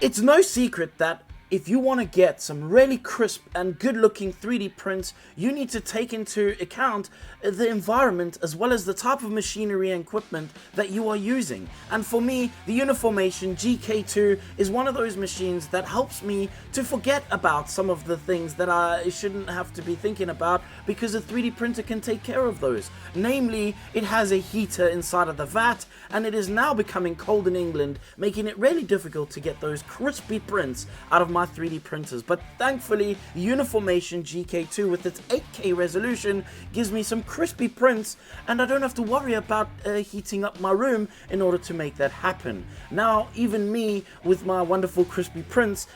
It's no secret that if you want to get some really crisp and good looking 3D prints, you need to take into account the environment as well as the type of machinery and equipment that you are using. And for me, the Uniformation GK2 is one of those machines that helps me to forget about some of the things that I shouldn't have to be thinking about, because a 3D printer can take care of those. Namely, it has a heater inside of the vat, and it is now becoming cold in England, making it really difficult to get those crispy prints out of my 3D printers. But thankfully, the Uniformation GK2 with its 8K resolution gives me some crispy prints, and I don't have to worry about heating up my room in order to make that happen. Now, even me with my wonderful crispy prints,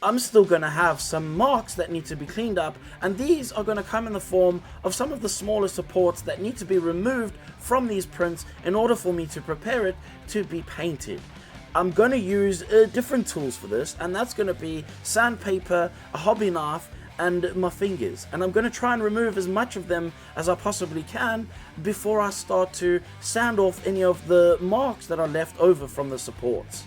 I'm still going to have some marks that need to be cleaned up, and these are going to come in the form of some of the smaller supports that need to be removed from these prints in order for me to prepare it to be painted. I'm going to use different tools for this, and that's going to be sandpaper, a hobby knife, and my fingers. And I'm going to try and remove as much of them as I possibly can before I start to sand off any of the marks that are left over from the supports.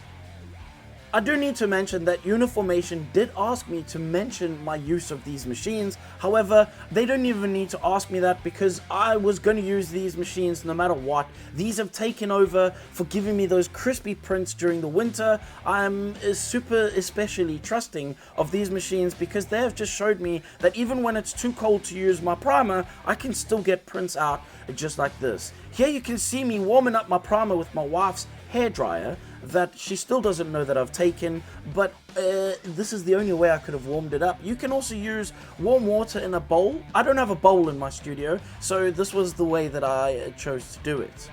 I do need to mention that Uniformation did ask me to mention my use of these machines. However, they don't even need to ask me that, because I was going to use these machines no matter what. These have taken over for giving me those crispy prints during the winter. I'm especially trusting of these machines because they have just showed me that even when it's too cold to use my primer, I can still get prints out just like this. Here you can see me warming up my primer with my wife's hairdryer that she still doesn't know that I've taken, but this is the only way I could have warmed it up. You can also use warm water in a bowl. I don't have a bowl in my studio, so this was the way that I chose to do it.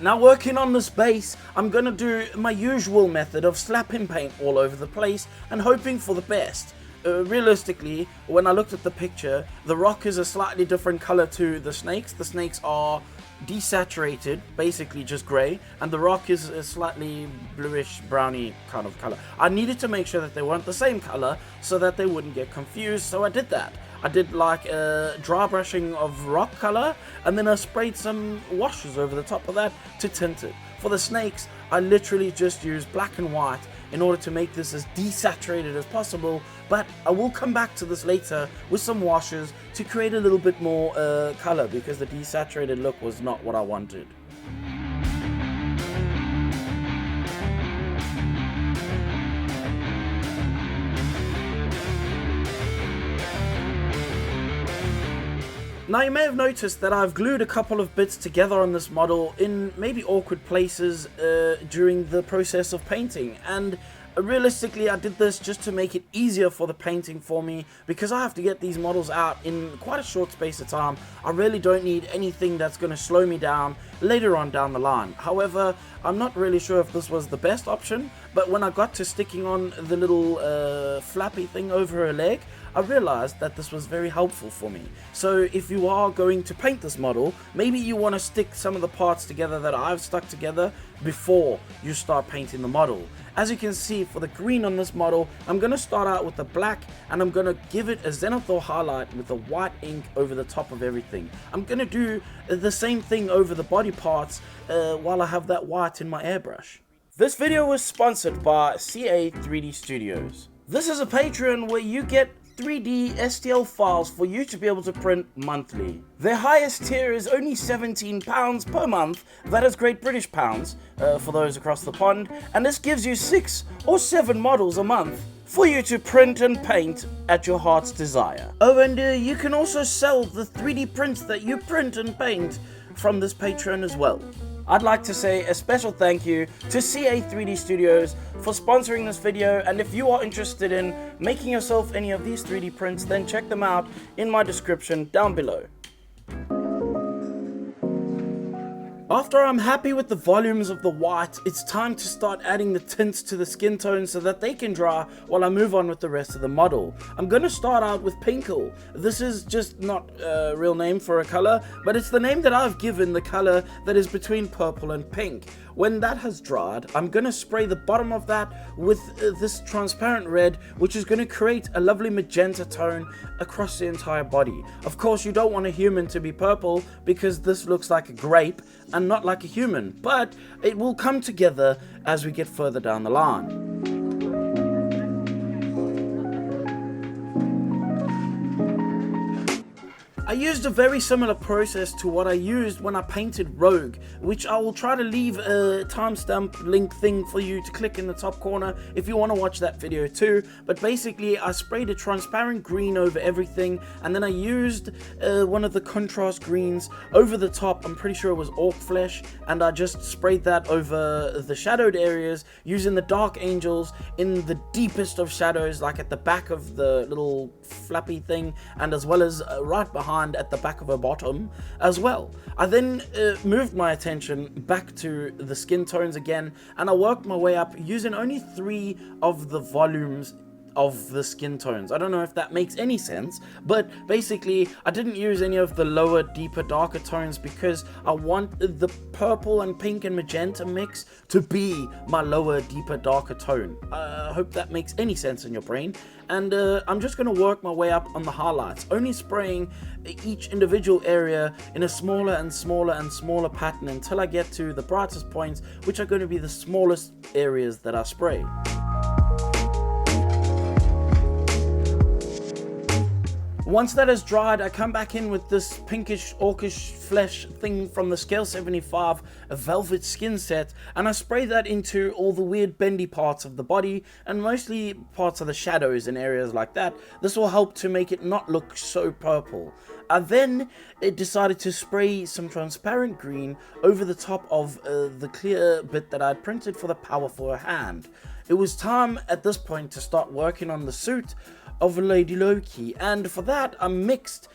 Now, working on this base, I'm going to do my usual method of slapping paint all over the place and hoping for the best. Realistically, when I looked at the picture, the rock is a slightly different color to the snakes. The snakes are desaturated, basically just gray, and the rock is a slightly bluish browny kind of color. I needed to make sure that they weren't the same color so that they wouldn't get confused, so I did that. I did like a dry brushing of rock color, and then I sprayed some washes over the top of that to tint it. For the snakes, I literally just used black and white in order to make this as desaturated as possible, but I will come back to this later with some washes to create a little bit more color, because the desaturated look was not what I wanted. Now, you may have noticed that I've glued a couple of bits together on this model in maybe awkward places during the process of painting, and realistically I did this just to make it easier for the painting for me, because I have to get these models out in quite a short space of time. I really don't need anything that's going to slow me down later on down the line. However, I'm not really sure if this was the best option, but when I got to sticking on the little flappy thing over her leg, I realized that this was very helpful for me. So if you are going to paint this model, maybe you want to stick some of the parts together that I've stuck together before you start painting the model. As you can see, for the green on this model, I'm going to start out with the black, and I'm going to give it a zenithal highlight with the white ink over the top of everything. I'm going to do the same thing over the body parts while I have that white in my airbrush. This video was sponsored by CA3D Studios. This is a Patreon where you get 3D STL files for you to be able to print monthly. Their highest tier is only £17 per month, that is Great British pounds for those across the pond, and this gives you 6 or 7 models a month for you to print and paint at your heart's desire. Oh, and you can also sell the 3D prints that you print and paint from this Patreon as well. I'd like to say a special thank you to CA3D Studios for sponsoring this video, and if you are interested in making yourself any of these 3D prints, then check them out in my description down below. After I'm happy with the volumes of the white, it's time to start adding the tints to the skin tones so that they can dry while I move on with the rest of the model. I'm going to start out with Pinkle. This is just not a real name for a color, but it's the name that I've given the color that is between purple and pink. When that has dried, I'm going to spray the bottom of that with this transparent red, which is going to create a lovely magenta tone across the entire body. Of course, you don't want a human to be purple because this looks like a grape and not like a human, but it will come together as we get further down the line. I used a very similar process to what I used when I painted Rogue, which I will try to leave a timestamp link thing for you to click in the top corner if you want to watch that video too. But basically I sprayed a transparent green over everything, and then I used one of the contrast greens over the top. I'm pretty sure it was orc flesh, and I just sprayed that over the shadowed areas using the dark angels in the deepest of shadows, like at the back of the little flappy thing, and as well as right behind at the back of her bottom as well. I then moved my attention back to the skin tones again, and I worked my way up using only 3 of the volumes of the skin tones. I don't know if that makes any sense, but basically I didn't use any of the lower, deeper, darker tones because I want the purple and pink and magenta mix to be my lower, deeper, darker tone. I hope that makes any sense in your brain. And I'm just going to work my way up on the highlights, only spraying each individual area in a smaller and smaller and smaller pattern until I get to the brightest points, which are going to be the smallest areas that I spray. Once that is dried, I come back in with this pinkish orcish flesh thing from the Scale 75 velvet skin set, and I spray that into all the weird bendy parts of the body and mostly parts of the shadows and areas like that. This will help to make it not look so purple. I then decided to spray some transparent green over the top of the clear bit that I'd printed for the power for her hand. It was time at this point to start working on the suit of Lady Loki, and for that I mixed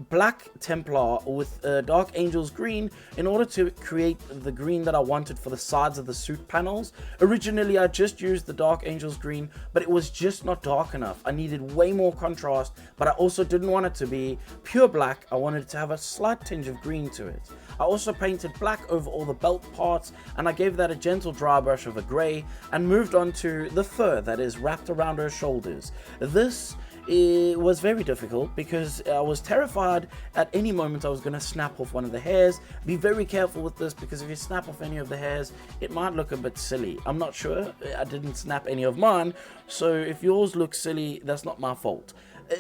Black Templar with Dark Angel's green in order to create the green that I wanted for the sides of the suit panels. Originally I just used the Dark Angel's green, but it was just not dark enough. I needed way more contrast, but I also didn't want it to be pure black. I wanted it to have a slight tinge of green to it. I also painted black over all the belt parts, and I gave that a gentle dry brush of a grey and moved on to the fur that is wrapped around her shoulders. This was very difficult because I was terrified at any moment I was going to snap off one of the hairs. Be very careful with this because if you snap off any of the hairs, it might look a bit silly. I'm not sure. I didn't snap any of mine, so if yours looks silly, that's not my fault.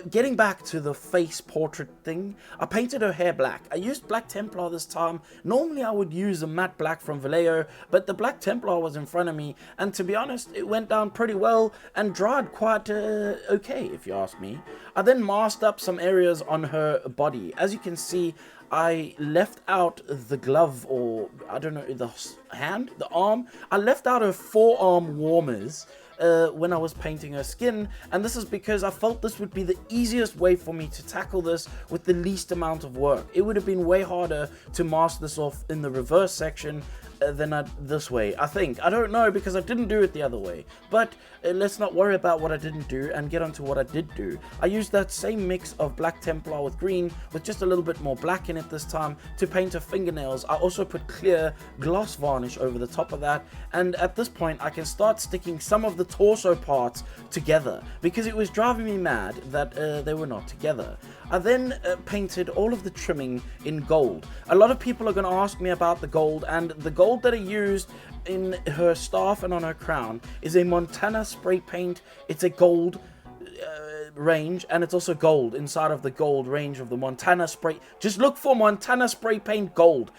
Getting back to the face portrait thing, I painted her hair black. I used Black Templar this time. Normally I would use a matte black from Vallejo, but the Black Templar was in front of me, and to be honest, it went down pretty well and dried quite okay, if you ask me. I then masked up some areas on her body. As you can see, I left out the glove, or I don't know, the hand, the arm. I left out her forearm warmers when I was painting her skin, and this is because I felt this would be the easiest way for me to tackle this with the least amount of work. It would have been way harder to mask this off in the reverse section than this way, I think. I don't know because I didn't do it the other way, but let's not worry about what I didn't do and get onto what I did do. I used that same mix of Black Templar with green with just a little bit more black in it this time to paint her fingernails. I also put clear gloss varnish over the top of that, and at this point I can start sticking some of the torso parts together because it was driving me mad that they were not together. I then painted all of the trimming in gold. A lot of people are going to ask me about the gold, and the gold that I used in her staff and on her crown is a Montana spray paint. It's a gold range, and it's also gold inside of the gold range of the Montana spray. Just look for Montana spray paint gold.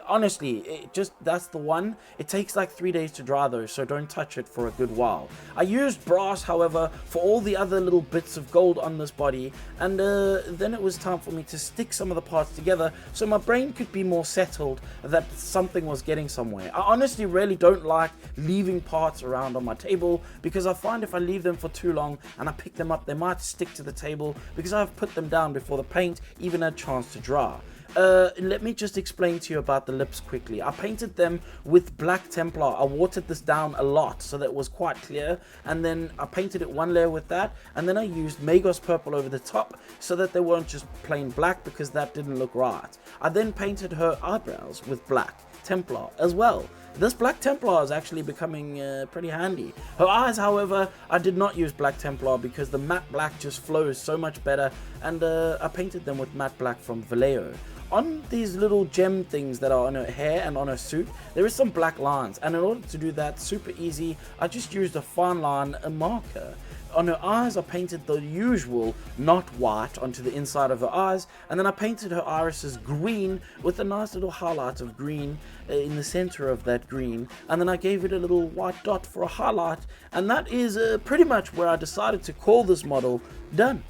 Honestly, that's the one. It takes like 3 days to dry though, so don't touch it for a good while. I used brass, however, for all the other little bits of gold on this body, and then it was time for me to stick some of the parts together so my brain could be more settled that something was getting somewhere. I honestly really don't like leaving parts around on my table because I find if I leave them for too long and I pick them up, they might stick to the table because I've put them down before the paint even had a chance to dry. Let me just explain to you about the lips quickly. I painted them with Black Templar. I watered this down a lot so that it was quite clear, and then I painted it one layer with that, and then I used Magos Purple over the top so that they weren't just plain black because that didn't look right. I then painted her eyebrows with black. Templar as well. This Black Templar is actually becoming pretty handy. Her eyes, however, I did not use Black Templar because the matte black just flows so much better, and I painted them with matte black from Vallejo. On these little gem things that are on her hair and on her suit, there is some black lines, and in order to do that super easy, I just used a fine line marker. On her eyes, I painted the usual not white onto the inside of her eyes, and then I painted her irises green with a nice little highlight of green in the center of that green, and then I gave it a little white dot for a highlight, and that is pretty much where I decided to call this model done.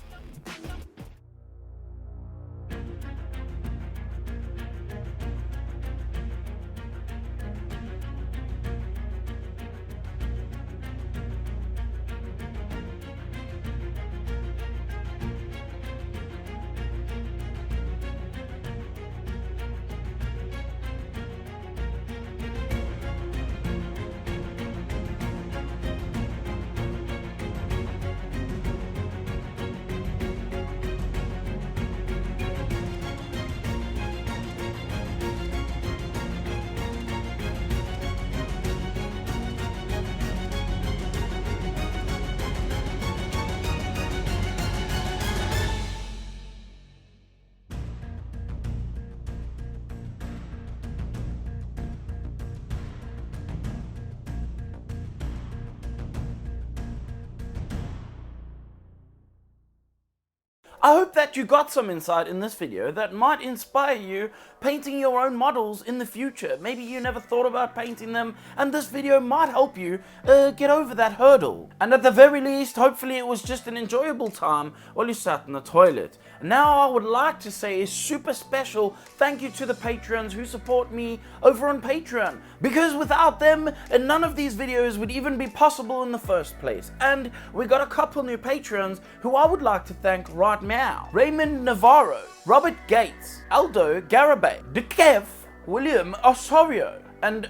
I hope that you got some insight in this video that might inspire you painting your own models in the future. Maybe you never thought about painting them, and this video might help you get over that hurdle. And at the very least, hopefully it was just an enjoyable time while you sat in the toilet. Now I would like to say a super special thank you to the patrons who support me over on Patreon, because without them, none of these videos would even be possible in the first place. And we got a couple new patrons who I would like to thank right now. Raymond Navarro, Robert Gates, Aldo Garabay, DeKev, William Osorio, and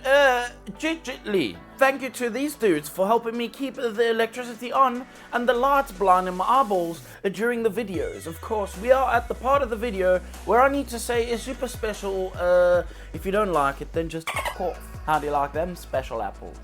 Jijit Lee. Thank you to these dudes for helping me keep the electricity on and the lights blind in my eyeballs during the videos. Of course, we are at the part of the video where I need to say a super special, if you don't like it, then just cough. How do you like them special apples?